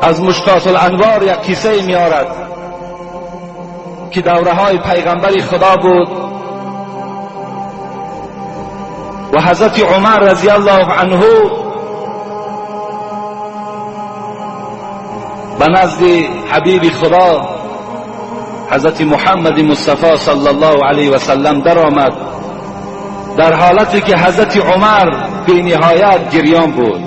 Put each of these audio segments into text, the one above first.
از مشکات الانوار یک کیسه میارد که دوره های پیغمبری خدا بود و حضرت عمر رضی الله عنه به نزد حبیب خدا حضرت محمد مصطفی صلی الله علیه و سلم در آمد، در حالتی که حضرت عمر بی نهایت گریان بود.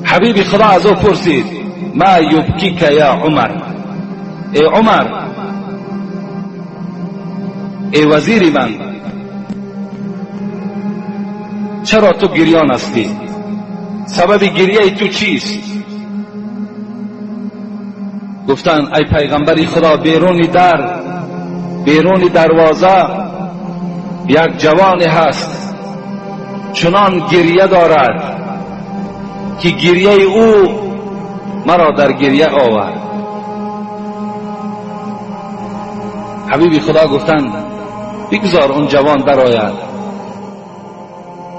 حبیب خدا از او پرسید: ما یبکیک یا عمر؟ ای عمر، ای وزیر من، چرا تو گریان هستی؟ سبب گریه تو چیست؟ گفتن: ای پیغمبری خدا، بیرون دروازه یک جوان هست، چنان گریه دارد که گریه او مرا در گریه آورد. حبیب خدا گفتن: بگذار اون جوان درآید.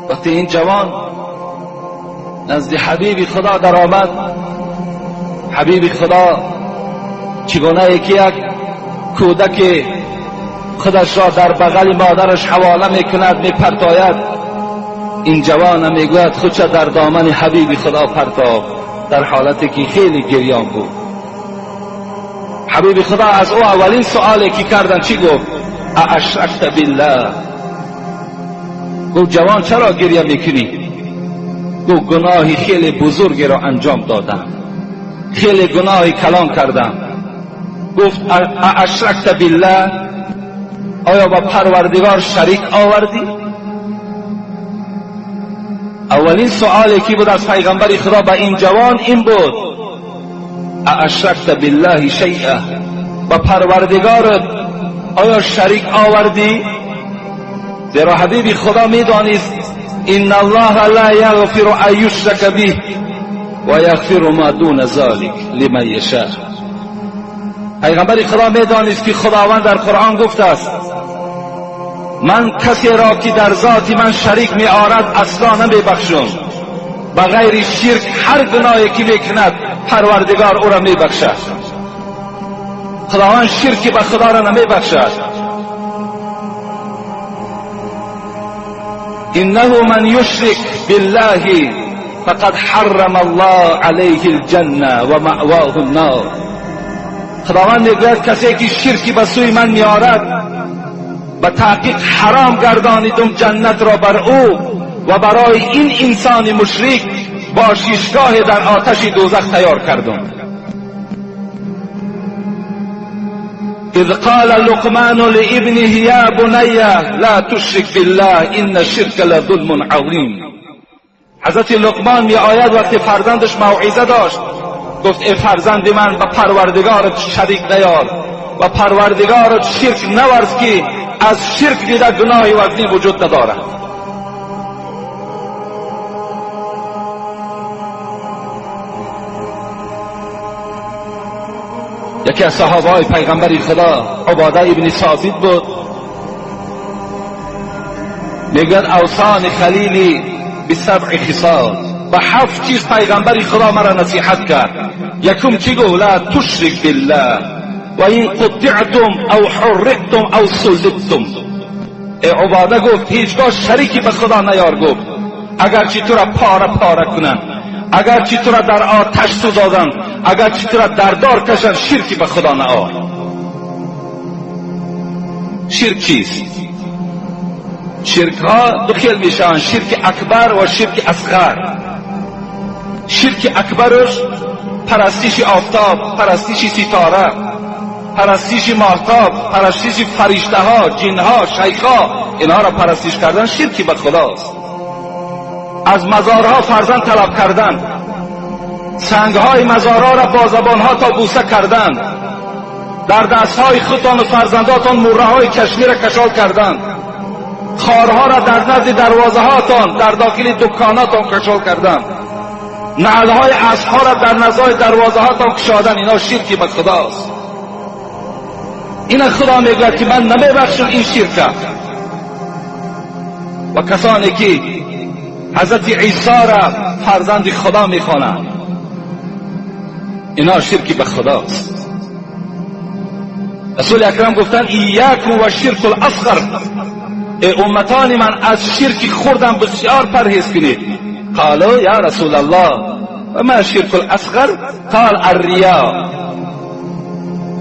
وقتی این جوان نزد حبیب خدا در آمد، حبیب خدا چگونه که یک کودک خودش را در بغل مادرش حواله میکند، میپرتاید، این جوان میگوید خودش در دامن حبیب خدا پرتاب، در حالتی که خیلی گریان بود. حبیب خدا از او اولین سوالی که کردن چی گفت؟ اشرکت بالله؟ گفت: جوان چرا گریه میکنی؟ گفت: گناهی خیلی بزرگی را انجام دادم، خیلی گناهی کلان کردم. گفت: اشرکت بالله؟ آیا با پروردگار شریک آوردی؟ اولین سوالی که بود از پیغمبر خدا به این جوان این بود: اشرکت بالله شیئا؟ با پروردگارت آیا شریک آوردی؟ زیرا حبیب خدا میدانست ان الله لا یغفر ان یشرک به و یغفر ما دون ذلک لمن یشاء. پیغمبر خدا میدانست که خداوند در قرآن گفته است: من کسی را که در ذات من شریک می آورد اصلا نمی بخشم، بغیر شرک هر گناهی که میکند پروردگار او را می بخشد. خداوند شرک به خدا را نمی بخشد. انه من یشرک بالله فقد حرم الله علیه الجنه و مأواه النار. خداوند میگوید کسی که شرکی به سوی من میآورد، به تحقیق حرام گردانیدم جنت را بر او و برای این انسان مشرک با شیشگاه در آتش دوزخ تیار کردم. اذ قال لقمان لابنه یا بنی لا تشرک بالله ان الشرک لظلم عظیم. حضرت لقمان می آید وقتی فرزندش موعظه داشت، گفت: ای فرزند من، به پروردگارت شریک نیار و پروردگارت شرک نورز که از شرک دیده گناهی وزنی وجود ندارد. یکی از صحابه های پیغمبر خدا عباده ابن ثابت بود، میگن اوصان خلیلی بسبع خصال، به 7 چیز پیغمبر خدا مرا نصیحت کرد. یکم چی گفت؟ لا تشرک بالله و این قطعتم او حرقتم او صلبتم. ای عباده گفت هیچگاه شریکی به خدا نیار. گفت اگرچه تو را پاره پاره کنن، اگرچه تو را در آتش سوزانن، اگرچه تو را در دار کشن، شرکی به خدا نیار. شرک چیست؟ شرک ها دو خیل میشن: شرک اکبر و شرک اصغر. شرک اکبرش پرستش آفتاب، پرستش ستاره، پرستش ماهتاب، پرستش فرشته ها، جن ها، شیخ ها، اینها را پرستش کردن شرکی به خداست. از مزارها فرزند طلب کردن، سنگ های مزارها را با زبان ها تا بوسه کردن، در دست های خودتان و فرزنداتان موره های کشمیر را کشال کردن، خارها را در نزد دروازه هاتان در داخل دکاناتان کشال کردن، نعلهای اسبها را در نزد دروازه هاتان کشادن. اینا شرکی به خداست. این خدا میگوید که من نمیبخشم این شرک. و کسانی که حضرت عیسی را فرزند خدا میخوانند، اینا شرک به خداست. رسول اکرم گفتن ایاکم و شرک الاصغر، ای امتان من از شرک خوردم بسیار پرهیز کنید. قالوا یا رسول الله و ما شرک الاصغر؟ قال الریا.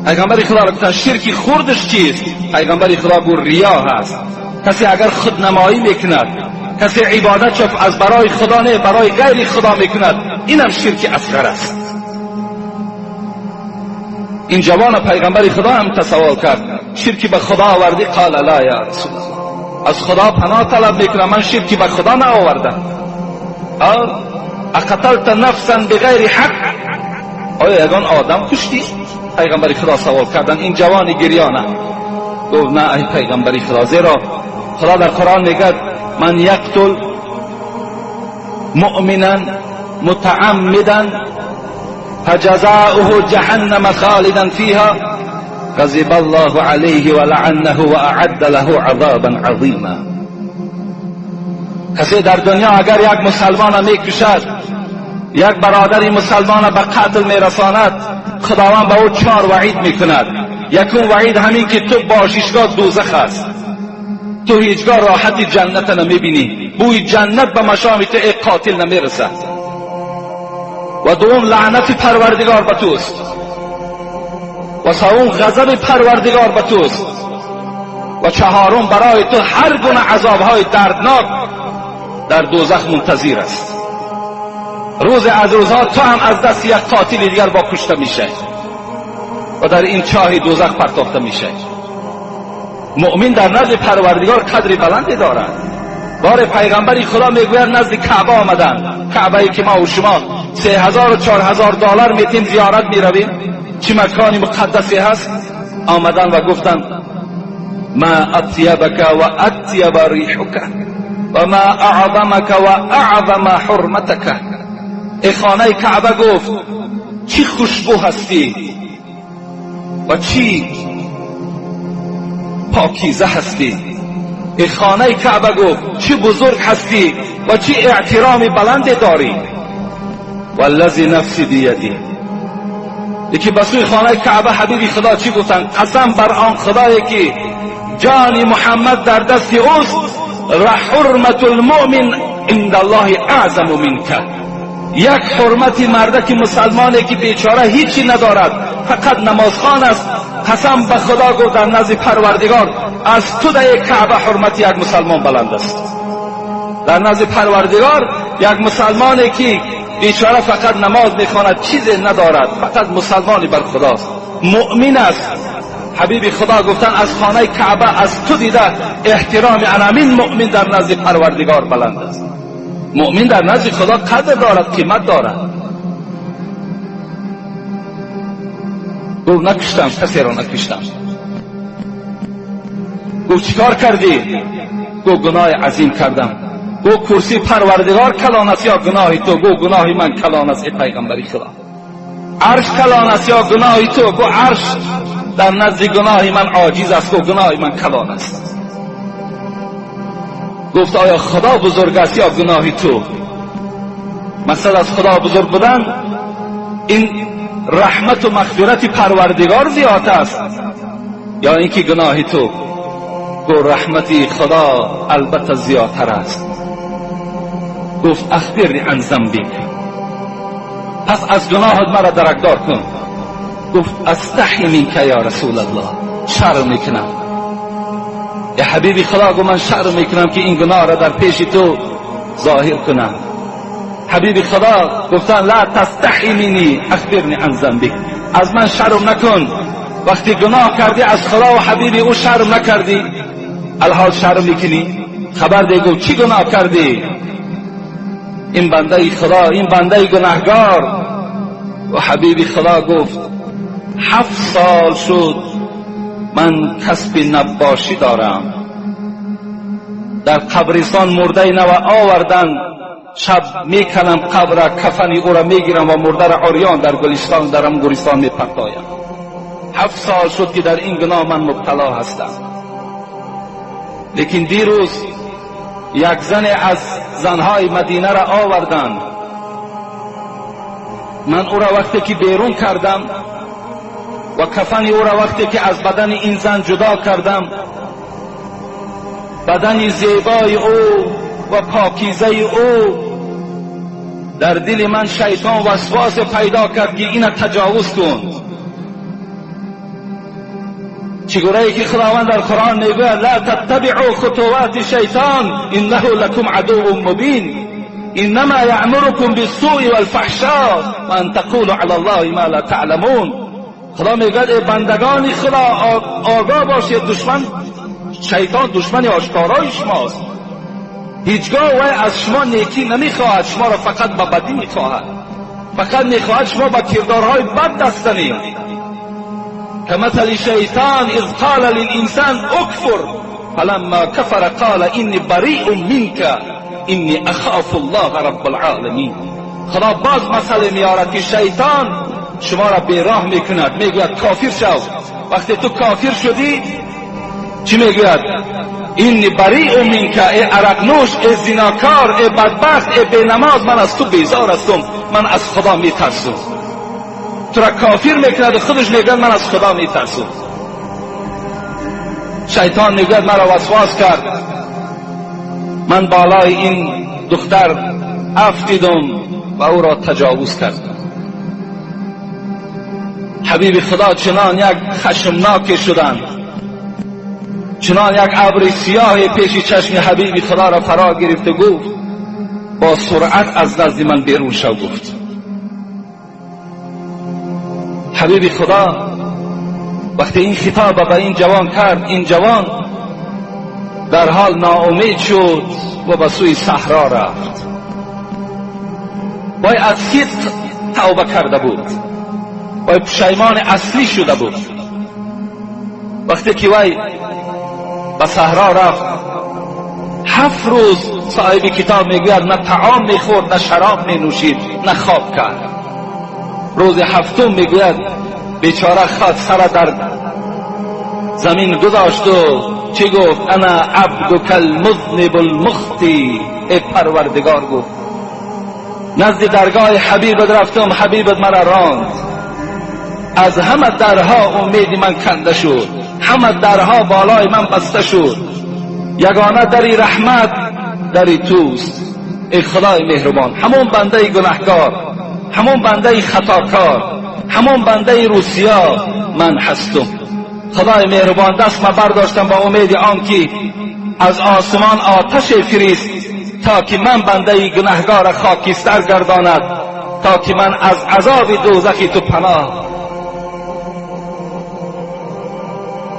پیغمبر خدا را گفتن شرک خوردش چیست؟ پیغمبر خدا گفت ریا هست. کسی اگر خودنمایی میکند، کسی عبادت شف از برای خدا نه برای غیر خدا میکند، اینم شرک اصغر است. این جوان پیغمبر خدا هم تصور کرد شرک به خدا آوردی؟ قال لا یا رسول الله، از خدا پناه طلب میکنم، من شرک به خدا نآوردم. اقتلت نفسا بغیر حق، آیا یگان آدم کشتی؟ پیغمبر خدا سوال کردن. این جوان گریانه گفت نه ای پیغمبر خدا، زیرا خدا در قرآن میگه من یقتل مؤمنا متعمدا فجزاؤه جهنم خالدا فيها غضب الله عليه ولعنه واعد له عذابا عظیما. کسی در دنیا اگر یک مسلمان میکشد، یک برادری مسلمان به قتل میرساند، خداوند به او 4 وعید میکند. یکم وعید همین که تو باشیشگاه دوزخ است، تو هیچگاه راحتی جنت نمیبینی، بوی جنت به مشام تو ای قاتل نمیرسد. و دوم لعنت پروردگار به توست، و سوم غضب پروردگار به توست، و چهارم برای تو هر گونه عذابهای دردناک در دوزخ منتظر است. روز از روزها تو هم از دست یک قاتل دیگر با کشته میشه و در این چاه دوزخ پرتاخته میشه. مؤمن در نزد پروردگار قدری بلندی دارد. بار پیغمبری خدا میگوید نزد کعبه آمدن، کعبه ای که ما و شما 3000 و 4000 دلار میتیم زیارت میرویم، چه مکانی مقدسی هست. آمدن و گفتن ما اطیبک و اطیب ریحک و ما اعظمک و اعظم حرمتک. ای خانه کعبه گفت چی خوشبو هستی و چی پاکیزه هستی. ای خانه کعبه گفت چی بزرگ هستی و چی احترام بلند داری. والذی نفسی بیدی. یکی بسوی خانه کعبه حبیبی خدا چی گفتن؟ قسم بر آن خدایی که جان محمد در دست اوست، حرمت المؤمن عند الله اعظم منک. یک حرمتی مرده که مسلمانه که بیچاره هیچی ندارد، فقط نمازخوان است، قسم به خدا گفت در نزد پروردگار از تو در یک کعبه حرمت یک مسلمان بلند است. در نزد پروردگار یک مسلمانی که بیچاره فقط نماز میخواند، چیزی ندارد، فقط مسلمانی بر خداست، مؤمن است. حبیب خدا گفتن از خانه کعبه از تو دیده احترام انامین مؤمن در نزد پروردگار بلند است. مؤمن در نزد خدا قدر دارد، قیمت دارد. گفت نکشتم، کسی را نکشتم. گفت چیکار کردی؟ گفت گناه عظیم کردم. گفت کرسی پروردگار کلان است یا گناهی تو؟ گفت گناهی من کلان است ای پیغمبری خدا. عرش کلان است یا گناهی تو؟ گفت عرش در نزد گناهی من عاجز است. گفت گناهی من کلان است. گفت آیا خدا بزرگ است یا گناهی تو؟ مقصد از خدا بزرگ بودن این رحمت و مغفرت پروردگار زیاد است یا اینکه گناهی تو؟ گفت رحمتی خدا البته زیادتر است. گفت اخبرنی عن ذنبک، پس از گناهت مرا درکدار کن. گفت استحی منک یا رسول الله، شرم میکنم. یا حبیبی خدا گفت من شرم میکنم که این گناه را در پیش تو ظاهر کنم. حبیبی خدا گفتن لا تستحی منی اخبرنی عن ذنبک، از من شرم نکن. وقتی گناه کردی از خدا و حبیبی او شرم نکردی، الحال شرم میکنی؟ خبر ده. گفت چی گناه کردی؟ این بنده خدا، این بنده گناهگار. و حبیبی خدا گفت 7 سال شد من کسب نباشی دارم. در قبرستان مرده نو آوردن، شب میکنم قبر، کفنی او را میگیرم و مرده را عریان در گلستان، درم گلستان میپرتایم. 7 سال شد که در این گناه من مبتلا هستم. لیکن دیروز یک زن از زنهای مدینه را آوردن، من او را وقتی که بیرون کردم و کفن او را وقتی که از بدن این زن جدا کردم، بدن زیبای او و پاکیزه او، در دل من شیطان وسواس پیدا کرد که اینو تجاوز کن. چگونه که خداوند در قرآن میگوید لا تتبعوا خطوات شیطان انه لكم عدو مبین انما یأمركم بالسوء والفحشاء وان تقولوا علی الله ما لا تعلمون. خدا میگوید ای بندگان خدا آگاه باشید، دشمن شیطان دشمن آشکارای شماست. هیچگاه وی از شما نیکی نمیخواهد، شما را فقط به بدی میخواهد، فقط میخواهد شما با کردارهای بد دست دهید. كمثل شیطان اذ قال للانسان اکفر فلما کفر قال اینی بریء منک اینی اخاف الله رب العالمین. خدا باز مسئله میارد که شیطان شما را بیراه میکند، میگوید کافر شو. وقتی تو کافر شدی چی میگوید؟ اینی بریء منک، ای عرق نوش، ای زناکار، ای بدبخت، ای بینماز، من از تو بیزار هستم، من از خدا میترسم. تو را کافر میکند و خودش میگوید من از خدا میترسم. شیطان میگوید مرا وسواس کرد، من بالای این دختر افتیدم و او را تجاوز کردم. حبیب خدا چنان یک خشمناک شدند، چنان یک ابر سیاه پیش چشم حبیب خدا را فرا گرفت و گفت با سرعت از نزد من بیرون شو. گفت حبیب خدا وقتی این خطاب به این جوان کرد، این جوان در حال ناامید شد و به سوی صحرا رفت. وی از صدق توبه کرده بود، وی پشیمان اصلی شده بود. وقتی که وی به صحرا رفت 7 روز صاحب کتاب میگوید نه طعام میخورد، نه شراب مینوشید، نه خواب کرد. روز 7م میگوید بیچاره خود سر در زمین گذاشت و چی گفت؟ انا عبدک المذنب المخطی. ای پروردگار، گفت نزد درگاه حبیبت رفتم، حبیبت مرا راند، از همه درها امید من کنده شد، همه درها بالای من بسته شد، یگانه دری رحمت دری توست. ای خدای مهربان، همون بنده گناهکار، همون بنده خطاکار، همون بنده روسیا من هستم. خدای مهربان دست ما برداشتم با امید آن که از آسمان آتش فریست تا که من بنده گناهکار خاکستر گرداند، تا که من از عذاب دوزخی تو پناه.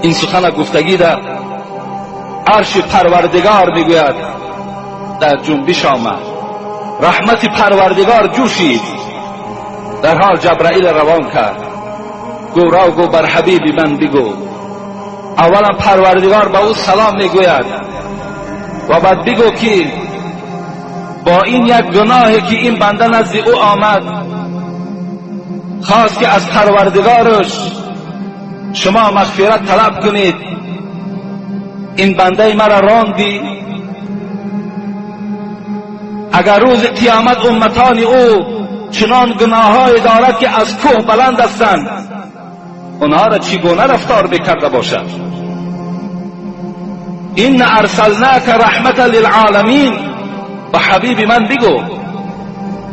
این سخن گفتگی در عرش پروردگار میگوید در جنبش آمد، رحمت پروردگار جوشید، در حال جبرائیل روان کرد. گو راو گو بر حبیب من بگو. اولا پروردگار با او سلام میگوید و بعد بگو که با این یک گناهی که این بنده نزد او آمد خواست که از پروردگارش شما مغفرت طلب کنید، این بنده مرا راندی. اگر روز قیامت امتان او چنان گناه‌های دارد که از کوه بلند هستند، اونها را چگونه رفتار بکرده باشد؟ این ارسلناک رحمت للعالمین. و حبیب من بگو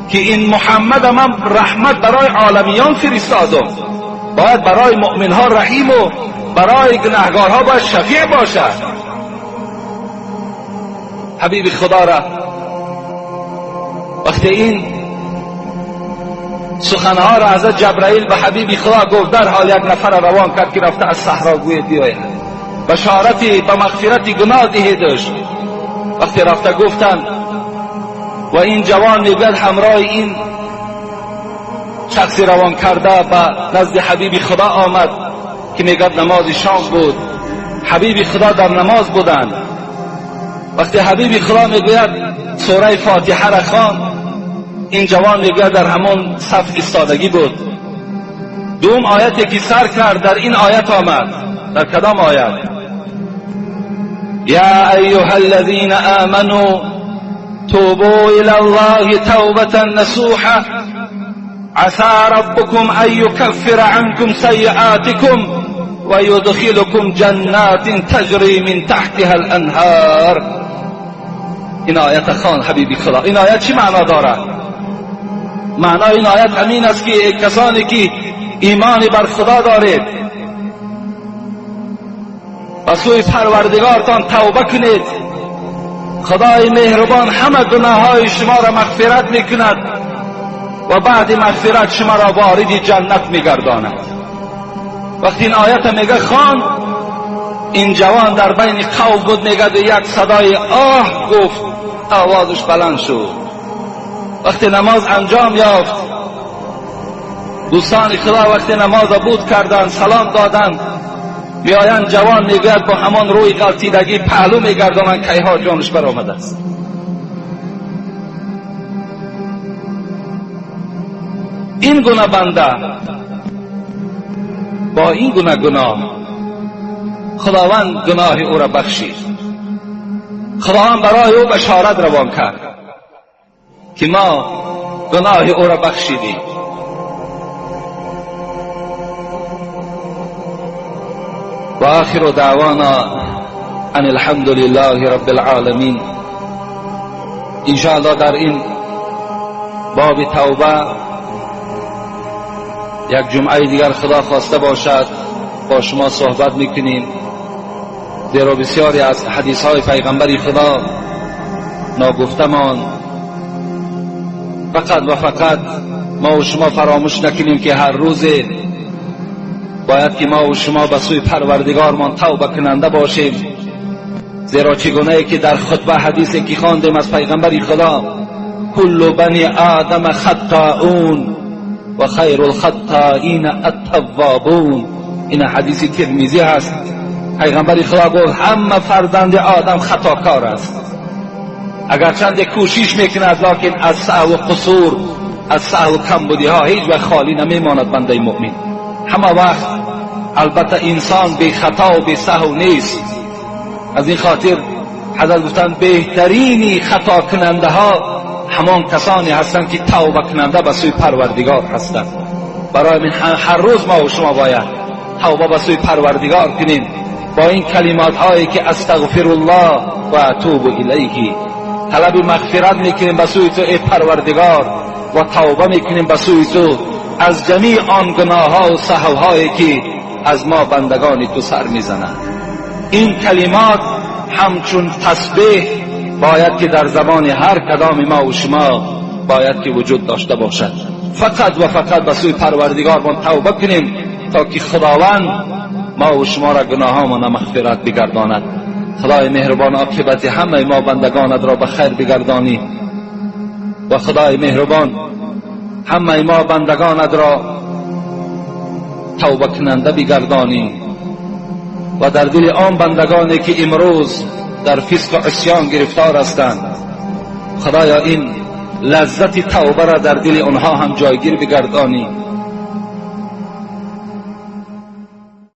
که این محمد من رحمت برای عالمیان فرستادم، باید برای مؤمنها رحیم و برای گناهکارها باید شفیع باشد. حبیب خدا را وقتی این سخنها را از جبرائیل به حبیب خدا گفت، در حال یک نفر روان کرد که رفته از صحرا گوید بیاید بشارتی به مغفرت گناه دهیدش. وقتی رفته گفتند و این جوان میگوید همراه این شخصی روان کرده به نزد حبیب خدا آمد که میگوید نماز شام بود. حبیب خدا در نماز بودند. وقتی حبیب خدا میگوید سوره فاتحه را خواند، این جوان میگوید در همون صف ایستادگی بود. دوم آیتی که سر کرد در این آیت آمد. در کدام آیت؟ یا ایها الذین آمنوا توبوا الى الله توبة نصوحا عسى ربكم ان یکفر عنکم سیئاتکم و یدخلکم جنات تجری من تحتها الانهار. این آیت خوان حبیبی خدا. این آیت چی معنا دارد؟ معنای این آیت همین است که کسانی که ایمانی بر خدا دارید و سوی پروردگارتان توبه کنید، خدای مهربان همه گناههای شما را مغفرت میکند و بعد مغفرت شما را وارد جنت میگرداند. وقتی این آیت میگه خان، این جوان در بین قوم بود، میگه یک صدای آه گفت، آوازش بلند شد. وقتی نماز انجام یافت، دوستان خدا وقتی نماز بود کردن، سلام دادن، میآیند جوان میگوید با همان روی غلطیدگی پهلو میگردانند که ها جانش بر آمده است. این گونه بنده با این گونه گناه خداوند گناه او را بخشید. خداوند برای او بشارت روان کرد که ما گناه او را بخشیدیم. و آخر دعوانا ان الحمد لله رب العالمین. انشاءالله در این باب توبه یک جمعه دیگر خدا خواسته باشد با شما صحبت میکنیم، زیرا بسیاری از حدیث های پیغمبر خدا ناگفته ماند. فقط و فقط ما و شما فراموش نکنیم که هر روز باید که ما و شما به سوی پروردگارمان توبه کننده باشیم، زیرا چگونه که در خطبه حدیثی که خواندیم از پیغمبر خدا، کل بنی آدم خطاؤون و خیر الخطائین التوابون، این حدیث ترمذی هست. پیغمبر خدا گفت همه فرزند آدم خطاکار است، اگرچند کوشش میکند لکن از سهو و قصور، از سهو و کمبودی ها هیچ وقت خالی نمیماند بنده مؤمن. همه وقت البته انسان بی خطا و بی سهو نیست. از این خاطر حضرت گفتن بهترین خطا کننده ها همان کسانی هستند که توبه کننده به سوی پروردگار هستند. برای من هر روز ما و شما باید توبه به سوی پروردگار کنیم با این کلمات هایی که استغفر الله و اتوب الیه. طلب مغفرت میکنیم به سوی تو ای پروردگار و توبه میکنیم به سوی تو از جمیع آن گناه ها و سهو هایی که از ما بندگان تو سر میزنند. این کلمات همچون تسبیح باید که در زبان هر کدام ما و شما باید که وجود داشته باشد. فقط و فقط به سوی پروردگار ما توبه کنیم تا که خداوند ما و شما را گناهامون مغفرت بگرداند. خدای مهربان عاقبت همه ما بندگانت را به خیر بگردانی و خدای مهربان همه ما بندگانت را توبه کننده بگردانی و در دل آن بندگانی که امروز در فسق و عصیان گرفتار هستند، خدایا این لذت توبه را در دل آنها هم جایگیر بگردانی